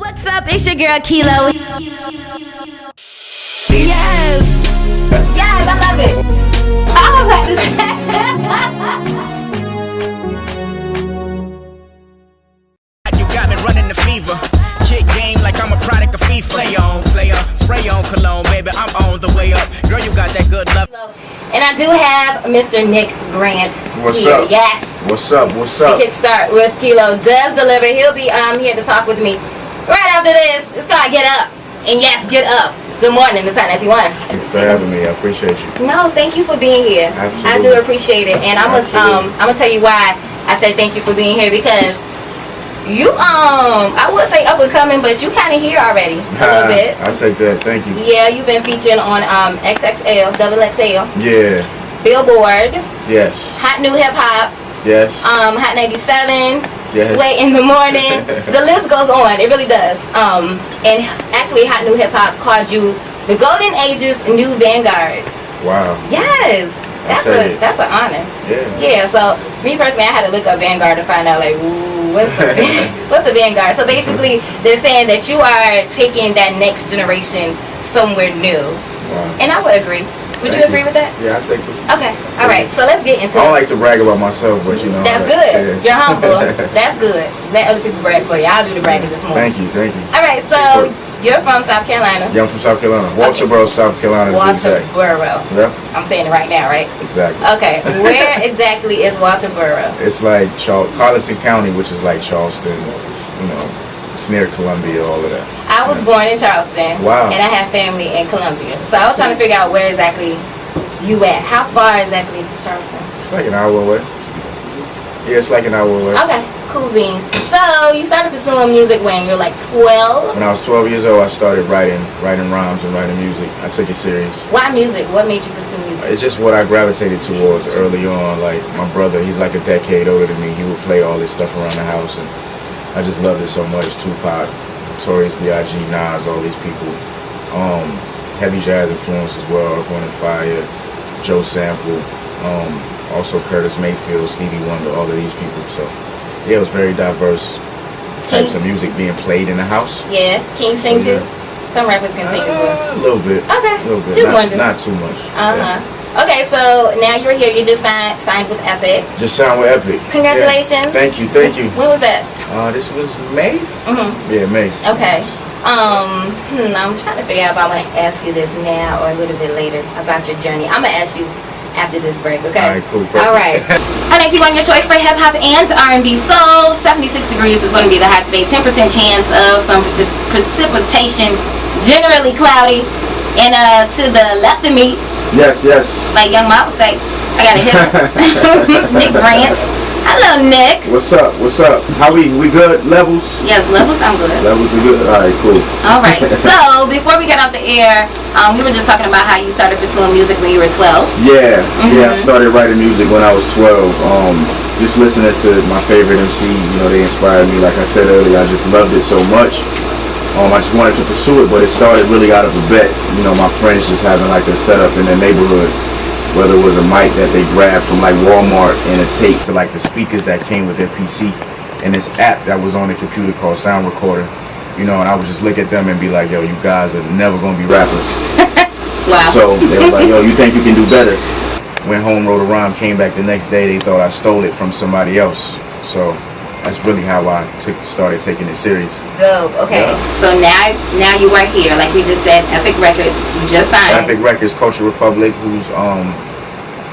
What's up? It's your girl Khilo. Yes. Yes, I love it. I was like You got me running the fever. Kick game like I'm a product of FIFA. Play on, player, spray on cologne, baby. I'm on the way up. Girl, you got that good love. and I do have Mr. Nick Grant What's here. up? Yes. What's up? What's up? The Kickstart With Khilo does deliver. He'll be here to talk with me right after this. It's called Get Up. And yes, get up. Good morning. It's Hot 91. Thanks for having me. I appreciate you. No, thank you for being here. Absolutely. I do appreciate it. And I'm gonna tell you why I say thank you for being here, because you I would say up and coming, but you kind of here already a little bit. I take that. Thank you. Yeah, you've been featuring on XXL, Double XL, Yeah. Billboard, Yes. Hot New Hip Hop, Yes. Hot 97, Yes. Sway in the Morning. The list goes on. It really does. And actually, Hot New Hip Hop called you the Golden Age's new vanguard. Wow. Yes, that's an honor. Yeah. Yeah. So me personally, I had to look up vanguard to find out like, ooh, what's a vanguard? So basically, they're saying that you are taking that next generation somewhere new, Wow. and I would agree. Would you agree with that? Yeah, I take it. Okay. All right. So let's get into I don't it. like to brag about myself, but you know. That's like, good. yeah. You're humble. That's good. Let other people brag for you. I'll do the bragging this morning. Thank you. Thank you. All right. So you're from South Carolina. Yeah, I'm from South Carolina. Walterboro, South Carolina. To be exact. Walterboro. Yeah. I'm saying it right now, right? Exactly. Okay. Where exactly is Walterboro? It's like Colleton County, which is like Charleston. You know, it's near Columbia, all of that. I was born in Charleston. Wow. And I have family in Columbia. So I was trying to figure out where exactly you at. How far exactly is Charleston? It's like an hour away. Yeah, it's like an hour away. Okay. Cool beans. So you started pursuing music when you were like 12? When I was 12 years old, I started writing rhymes and writing music. I took it serious. Why music? What made you pursue music? It's just what I gravitated towards early on. Like my brother, he's like a decade older than me. He would play all this stuff around the house, and I just loved it so much. Tupac, Notorious B.I.G., Nas, all these people. Heavy jazz influence as well. Earth, Wind and Fire, Joe Sample, also Curtis Mayfield, Stevie Wonder, all of these people. So yeah, it was very diverse types of music being played in the house. Yeah. Can you sing So, too? Some rappers can sing as well. A little bit. Okay. A little bit. Just wondering. Not too much. Yeah. Okay, so now you're here. You just signed with Epic. Just signed with Epic. Congratulations. Yeah. Thank you. Thank you. When was that? This was May? Mm-hmm. Yeah, May. Okay. I'm trying to figure out if I want to ask you this now or a little bit later about your journey. I'm going to ask you after this break, okay? All right, cool. All right. Hot 91, your choice for hip-hop and R&B soul. 76 degrees is going to be the high today. 10% chance of some precipitation. Generally cloudy. And to the left of me, Yes. like Young Mama say, I got a hit. Nick Grant. Hello, Nick. What's up? How we good? Levels? Yes, levels, I'm good. Levels are good? Alright, cool. All right. So before we got off the air, we were just talking about how you started pursuing music when you were 12. Yeah, I started writing music when I was 12. Just listening to my favorite MC, you know, they inspired me. Like I said earlier, I just loved it so much. I just wanted to pursue it, but it started really out of a bet. You know, my friends just having like a setup in their neighborhood. Whether it was a mic that they grabbed from like Walmart and a tape to like the speakers that came with their PC and this app that was on the computer called Sound Recorder, you know, and I would just look at them and be like, yo, you guys are never gonna be rappers. Wow. So they were like, yo, you think you can do better? Went home, wrote a rhyme, came back the next day, they thought I stole it from somebody else. So that's really how I started taking it serious. Dope. Okay. Yeah. So now you are here, like we just said, Epic Records. You just signed. Epic Records, Culture Republic, who's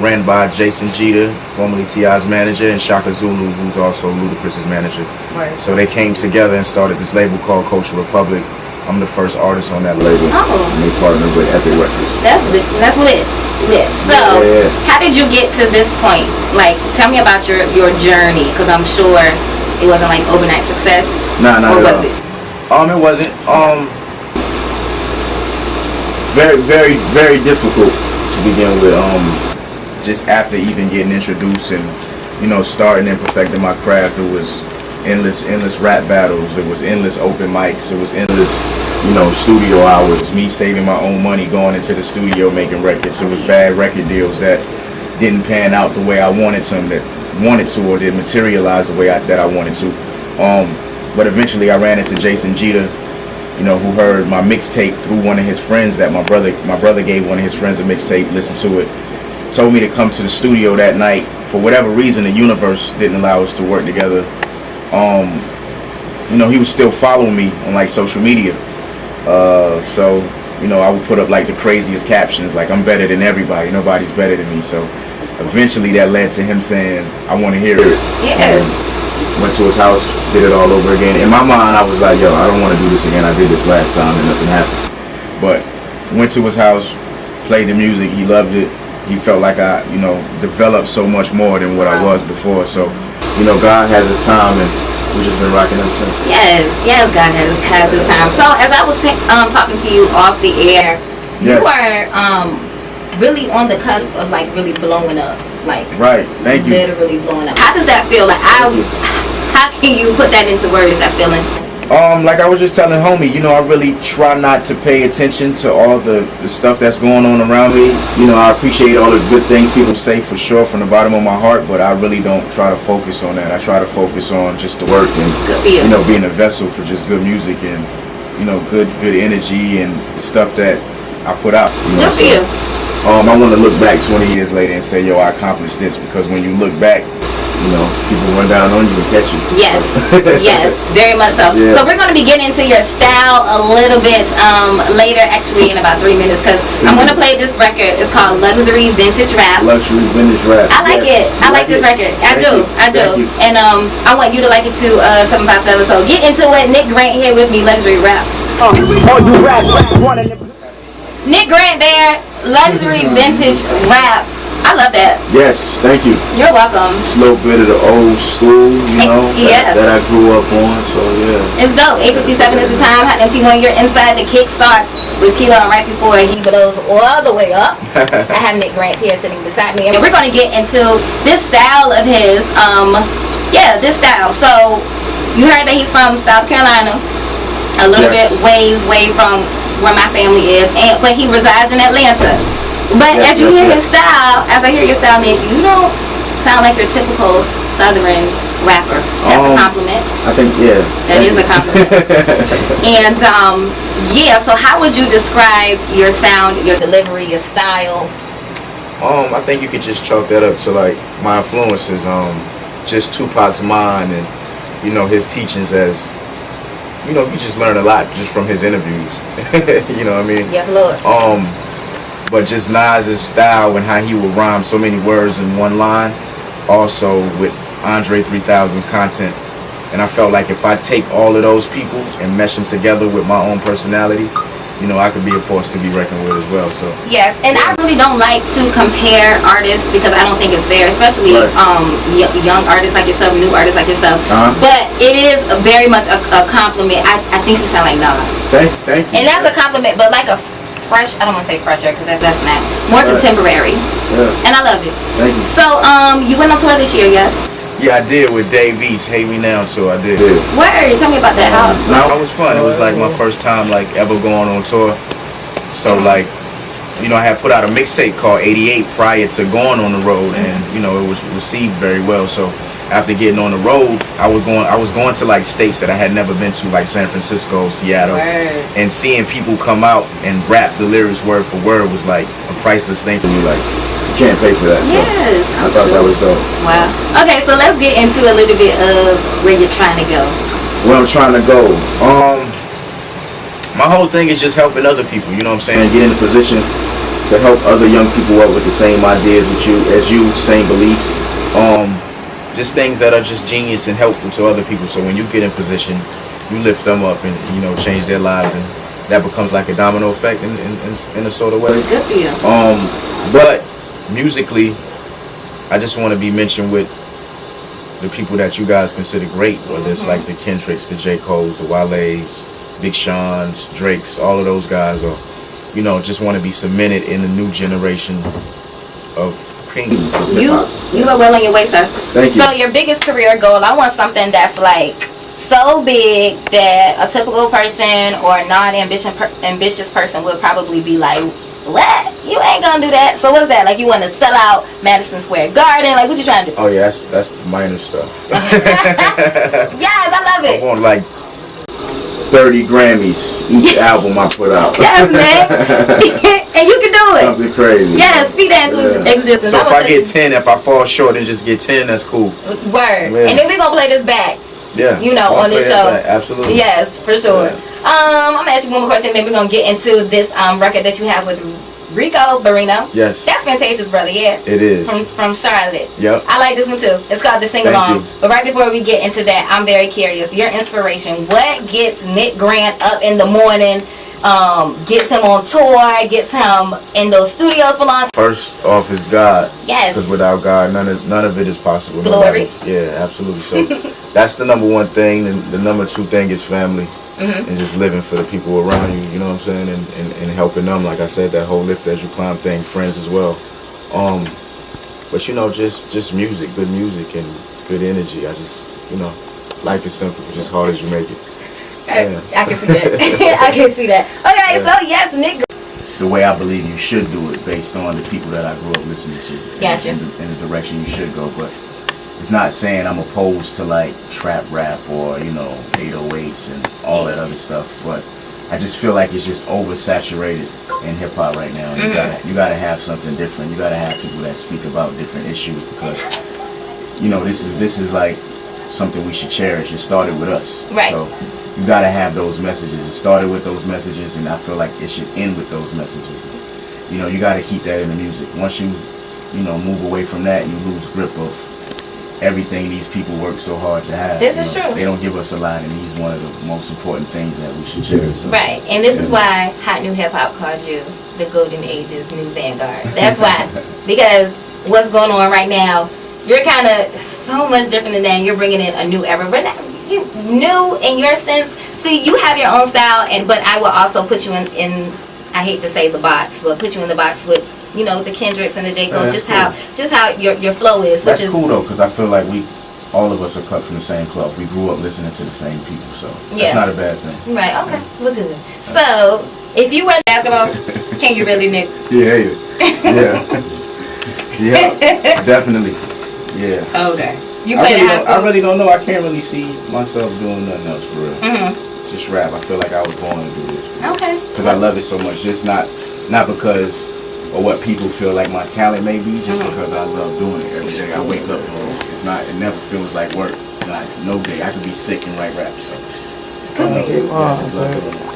ran by Jason Jeter, formerly T.I.'s manager, and Shaka Zulu, who's also Ludacris's manager. Right. So they came together and started this label called Culture Republic. I'm the first artist on that label. Oh. And they partnered with Epic Records. That's lit. So Yeah. how did you get to this point? Like, tell me about your journey, because I'm sure it wasn't like overnight success. Nah, or not was at it? all. It wasn't. Very, very, very difficult to begin with. Just after even getting introduced and, you know, starting and perfecting my craft, it was endless rap battles. It was endless open mics. It was endless, you know, studio hours. It was me saving my own money, going into the studio making records. It was bad record deals that didn't pan out the way I wanted to, or didn't materialize the way that I wanted to. But eventually I ran into Jason Jeter, you know, who heard my mixtape through one of his friends that my brother gave one of his friends a mixtape, listened to it, told me to come to the studio that night. For whatever reason, the universe didn't allow us to work together. You know, he was still following me on like social media. So, you know, I would put up like the craziest captions, like I'm better than everybody, nobody's better than me. So eventually that led to him saying, I want to hear it. Yeah. Went to his house, did it all over again. In my mind, I was like, yo, I don't want to do this again. I did this last time and nothing happened. But went to his house, played the music. He loved it. He felt like I, you know, developed so much more than what I was before. So, you know, God has his time, and we've just been rocking ever since. Yes, God has his time. So as I was talking to you off the air, you were really on the cusp of like really blowing up. Like, right, thank you. Literally blowing up. How does that feel? Like, how can you put that into words, that feeling? Like I was just telling homie, you know, I really try not to pay attention to all the stuff that's going on around me. You know, I appreciate all the good things people say for sure from the bottom of my heart, but I really don't try to focus on that. I try to focus on just the work and, you know, being a vessel for just good music and, you know, good energy and stuff that I put out. You know, good for you. I want to look back 20 years later and say, yo, I accomplished this, because when you look back, you know, people run down on you and catch you. Yes, yes, very much so. Yeah. So we're going to be getting into your style a little bit later, actually in about 3 minutes, because I'm going to play this record. It's called Luxury Vintage Rap. Luxury Vintage Rap. I like it. I like this record. I do. And I want you to like it too, 757. So get into it. Nick Grant here with me, Luxury Rap. You rats running the Nick Grant there, Luxury Vintage Rap. I love that. Yes, thank you. You're welcome. Just a little bit of the old school, you know, yes. that I grew up on, so yeah. It's dope. 8:57 is the time. Hot 91. You're inside the Kickstart with Khilo, and right before he blows all the way up, I have Nick Grant here sitting beside me, and we're going to get into this style of his. This style. So you heard that he's from South Carolina, a little bit way from where my family is, but he resides in Atlanta. But as you hear his style, as I hear your style, Nick, you don't sound like your typical Southern rapper. That's a compliment. I think, yeah. That is a compliment. And, so how would you describe your sound, your delivery, your style? I think you could just chalk that up to, like, my influences. Just Tupac's mind and, you know, his teachings as, you know, you just learn a lot just from his interviews. You know what I mean? Yes, Lord. But just Nas's style and how he would rhyme so many words in one line, also with Andre 3000's content. And I felt like if I take all of those people and mesh them together with my own personality, you know, I could be a force to be reckoned with as well. So yes, and I really don't like to compare artists because I don't think it's fair, especially young artists like yourself, new artists like yourself. But it is very much a compliment. I think you sound like Nas. Thank you. And that's a compliment, but like a fresh, I don't want to say fresher because that's not, more contemporary. Yeah. And I love it. Thank you. So you went on tour this year, yes? Yeah, I did with Dave East, Hate Me Now tour. I did. Word, tell me about that. No, it was fun. It was like my first time like ever going on tour. So like, you know, I had put out a mixtape called 88 prior to going on the road, and you know, it was received very well. So after getting on the road, I was going to like states that I had never been to, like San Francisco, Seattle, and seeing people come out and rap the lyrics word for word was like a priceless thing for me. Like, you can't pay for that. Yes, so I thought that was dope. Wow. Okay, so let's get into a little bit of where you're trying to go. Where I'm trying to go. My whole thing is just helping other people. You know what I'm saying? Get in a position to help other young people up with the same ideas as you, same beliefs. Just things that are just genius and helpful to other people. So when you get in position, you lift them up and, you know, change their lives, and that becomes like a domino effect in a sort of way. Good for you. But musically, I just want to be mentioned with the people that you guys consider great, whether it's like the Kendricks, the J. Cole's, the Wale's, Big Sean's, Drake's, all of those guys, or, you know, just want to be cemented in the new generation of You are well on your way, sir. Thank you. So your biggest career goal, I want something that's like so big that a typical person or a non-ambitious person would probably be like, what? you ain't gonna do that. So what's that? Like you want to sell out Madison Square Garden? Like what you trying to do? Oh yeah, that's minor stuff. Yes, I love it. I want like 30 Grammys each album I put out. Yes, man. And you can do it. Something crazy. Yes, speak that into existence. So if I get 10, if I fall short and just get 10, that's cool. Word. Yeah. And then we're gonna play this back. Yeah. You know, on this show. Absolutely. Yes, for sure. Yeah. I'm gonna ask you one more question, then we're gonna get into this record that you have with Rico Barrino. Yes. That's Fantasia's brother, yeah. It is. From Charlotte. Yep. I like this one too. It's called The Sing Thank Along. you. But right before we get into that, I'm very curious. Your inspiration. What gets Nick Grant up in the morning? Gets him on tour, gets him in those studios for long. First off is God. Yes. Because without God, none of it is possible. Glory. Yeah, absolutely. So that's the number one thing. And the number two thing is family. Mm-hmm. And just living for the people around you, you know what I'm saying? And helping them. Like I said, that whole lift as you climb thing, friends as well. But you know, just music, good music and good energy. I just, you know, life is simple, just hard as you make it. Yeah. I can see that. I can see that. Okay, Yeah. so yes, Nick. The way I believe you should do it based on the people that I grew up listening to. Gotcha. In the direction you should go. But it's not saying I'm opposed to like trap rap or, you know, 808s and all that other stuff. But I just feel like it's just oversaturated in hip hop right now. You gotta have something different. You gotta have people that speak about different issues because, you know, this is like something we should cherish. It started with us. Right. So you gotta have those messages. It started with those messages, and I feel like it should end with those messages. You know, you gotta keep that in the music. Once you know, move away from that, you lose grip of everything these people work so hard to have. This is true. They don't give us a lot, and he's one of the most important things that we should cherish. So, Right, and this is why Hot New Hip Hop called you the Golden Age's new vanguard. That's why, because what's going on right now, you're kind of so much different than that. You're bringing in a new era, but not, you new in your sense. See, you have your own style, but I will also put you in. I hate to say the box, but put you in the box with, you know, the Kendricks and the J. Cole, just how your flow is. That's cool though, because I feel like all of us are cut from the same cloth. We grew up listening to the same people, so that's not a bad thing. Right, okay, well good. So, if you were basketball, can you really, Nick? Yeah. Yeah, definitely. Yeah. Okay. You played in high school? I really don't know. I can't really see myself doing nothing else for real. Mm-hmm. Just rap. I feel like I was born to do this. Okay. Because I love it so much. Just not because of what people feel like my talent may be, just because I love doing it every day. I wake up doing it. It never feels like work. Not no day. I could be sick and write rap. So.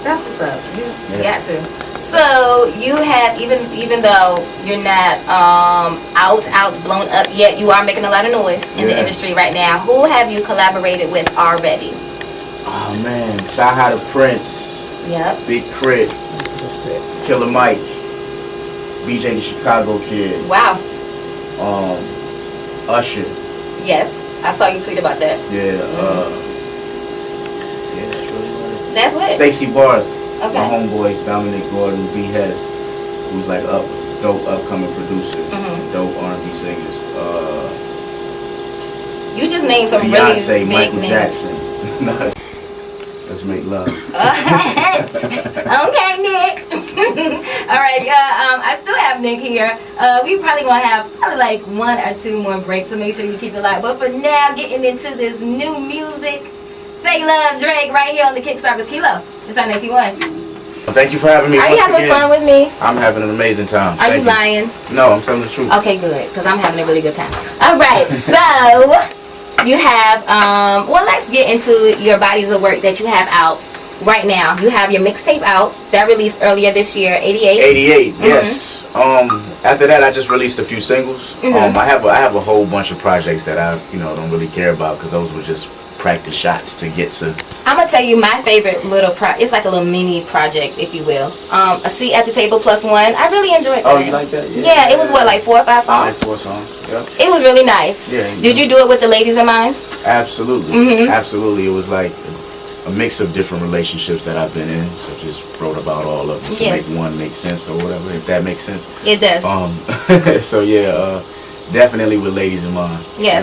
That's what's up. You got to. So you have, even though you're not out blown up yet, you are making a lot of noise in the industry right now. Who have you collaborated with already? Oh man, Sci-Hi the Prince. Yep. Big Crit. Killer Mike. BJ the Chicago Kid. Wow. Usher. Yes, I saw you tweet about that. Yeah. Yeah, that's really what it is. That's lit. Stacey Barth. Okay. My homeboys, Dominic Gordon, B. Hess, who's like dope upcoming producer, dope R&B singers. You just named some Beyonce, really big Michael names. Jackson. Let's make love. Okay, Nick. All right, I still have Nick here. We probably gonna have like 1 or 2 more breaks, so make sure you keep it live. But for now, getting into this new music. Say Love Drake right here on the Kickstart with Khilo. It's on 91. Thank you for having me. Are you once having again. fun with me? I'm having an amazing time. Are you lying? No, I'm telling the truth. Okay, good, because I'm having a really good time. All right, so you have, well, let's get into your bodies of work that you have out right now. You have your mixtape out that released earlier this year, 88. 88, yes. After that, I just released a few singles. I have a whole bunch of projects that I don't really care about because those were just practice shots to get to. I'm gonna tell you my favorite little it's like a little mini project, if you will. A Seat at the Table +1. I really enjoyed that. Oh, you like that? Yeah, it was what, like 4 or 5 songs? Like 4 songs, yeah. It was really nice. Yeah. Did you do it with the ladies in mind? Absolutely. Absolutely. It was like a mix of different relationships that I've been in, so just wrote about all of them to make one make sense or whatever, if that makes sense. It does. So yeah, definitely with ladies in mind. Yes.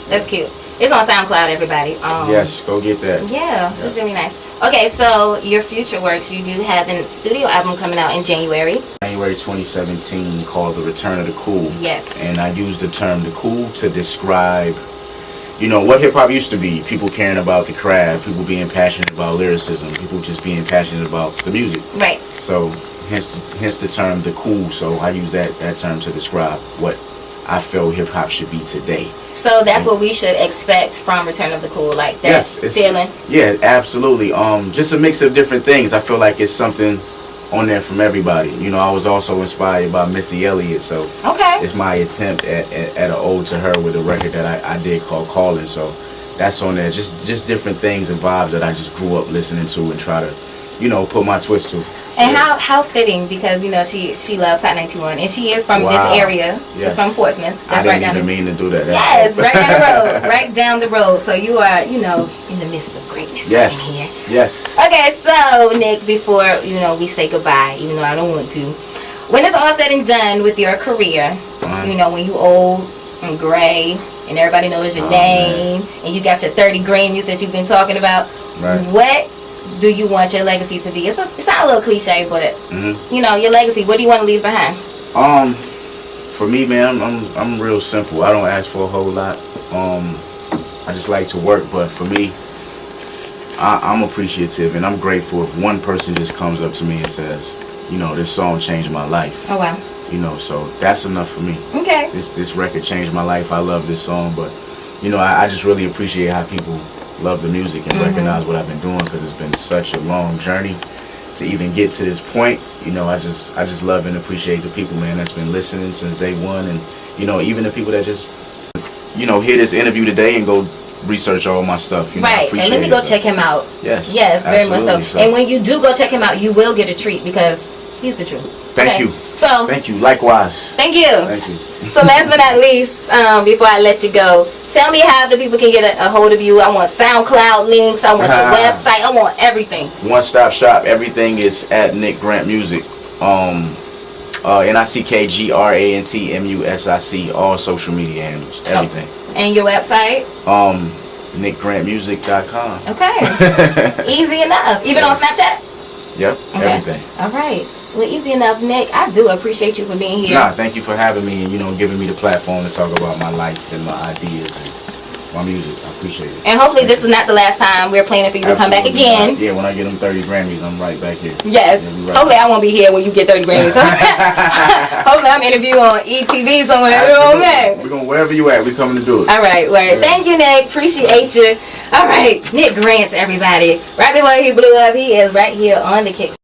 That's cute. It's on SoundCloud, everybody. Yes, go get that. Yeah, it's really nice. Okay, so your future works, you do have a studio album coming out in January. January 2017, called The Return of the Cool. Yes. And I use the term the cool to describe, you know, what hip-hop used to be. People caring about the craft, people being passionate about lyricism, people just being passionate about the music. Right. So hence the term the cool. So I use that term to describe what I feel hip-hop should be today. So that's what we should expect from Return of the Cool, like that feeling. Yeah, absolutely. Just a mix of different things. I feel like it's something on there from everybody. You know, I was also inspired by Missy Elliott, so okay, it's my attempt at an ode to her with a record that I did called Calling. So that's on there. Just different things and vibes that I just grew up listening to and try to, you know, put my twist to. And how fitting, because you know she loves Hot 91 and she is from this area. Yes. She's from Portsmouth. That's I didn't even mean to do that. Yes, right down the road. Right down the road. So you are, you know, in the midst of greatness. Yes. Here. Yes. Okay, so Nick, before you know we say goodbye, even though I don't want to, when it's all said and done with your career, you know, when you old and gray and everybody knows your name, and you got your 30 Grammys that you've been talking about, what do you want your legacy to be? It's not a little cliche, but you know, your legacy. What do you want to leave behind? For me, man, I'm real simple. I don't ask for a whole lot. I just like to work. But for me, I'm appreciative and I'm grateful if one person just comes up to me and says, you know, this song changed my life. Oh wow. You know, so that's enough for me. Okay. This record changed my life. I love this song, but you know, I just really appreciate how people love the music and recognize what I've been doing, because it's been such a long journey to even get to this point. You know, I just love and appreciate the people, man, that's been listening since day one, and you know, even the people that just, you know, hear this interview today and go research all my stuff. You know, right, and let me go check him out. Yes, very much so. And when you do go check him out, you will get a treat because he's the truth. Thank you. So thank you. Likewise. Thank you. Thank you. So last but not least, before I let you go, tell me how the people can get a hold of you. I want SoundCloud links. I want your website. I want everything. One-stop shop. Everything is at Nick Grant Music. NickGrantMusic. All social media handles. Everything. And your website? NickGrantMusic.com. Okay. Easy enough. Even on Snapchat? Yep. Okay. Everything. All right. Well, easy enough, Nick. I do appreciate you for being here. Nah, thank you for having me and, you know, giving me the platform to talk about my life and my ideas and my music. I appreciate it. And hopefully this is not the last time we're planning for you to come back again. Yeah, when I get them 30 Grammys, I'm right back here. Yes. Yeah, right hopefully back. I won't be here when you get 30 Grammys. Hopefully I'm interviewing on ETV somewhere. You know what I mean? We're going wherever you at. We're coming to do it. All right. Well, thank you, Nick. Appreciate you. All right. Nick Grant, everybody. Right before he blew up, he is right here on the Kickstart.